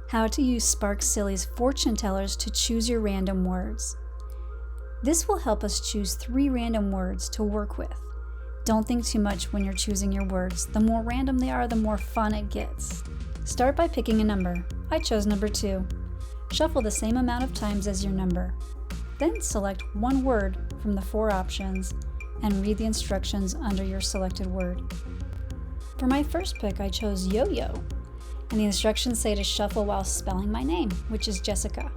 how to use Spark Silly's fortune tellers to choose your random words. This will help us choose 3 random words to work with. Don't think too much when you're choosing your words. The more random they are, the more fun it gets. Start by picking a number. I chose number 2. Shuffle the same amount of times as your number. Then select one word from the 4 options and read the instructions under your selected word. For my first pick, I chose yo-yo, and the instructions say to shuffle while spelling my name, which is Jessica.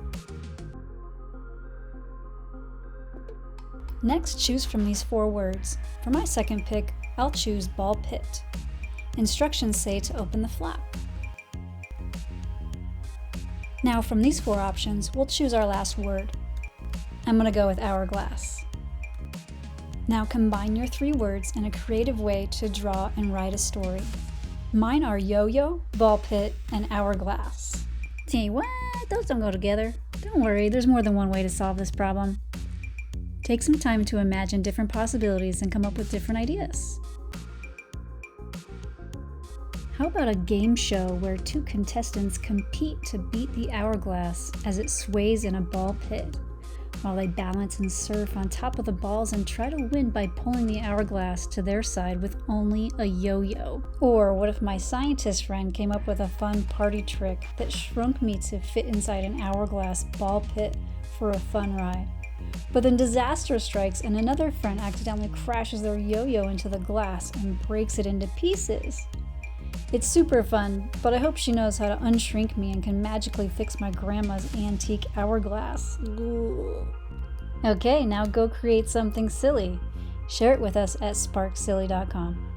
Next, choose from these 4 words. For my second pick, I'll choose ball pit. Instructions say to open the flap. Now from these 4 options, we'll choose our last word. I'm going to go with hourglass. Now combine your 3 words in a creative way to draw and write a story. Mine are yo-yo, ball pit, and hourglass. Gee, what? Those don't go together. Don't worry, there's more than one way to solve this problem. Take some time to imagine different possibilities and come up with different ideas. How about a game show where 2 contestants compete to beat the hourglass as it sways in a ball pit, while they balance and surf on top of the balls and try to win by pulling the hourglass to their side with only a yo-yo? Or what if my scientist friend came up with a fun party trick that shrunk me to fit inside an hourglass ball pit for a fun ride? But then disaster strikes and another friend accidentally crashes their yo-yo into the glass and breaks it into pieces. It's super fun, but I hope she knows how to unshrink me and can magically fix my grandma's antique hourglass. Ooh. Okay, now go create something silly. Share it with us at sparksilly.com.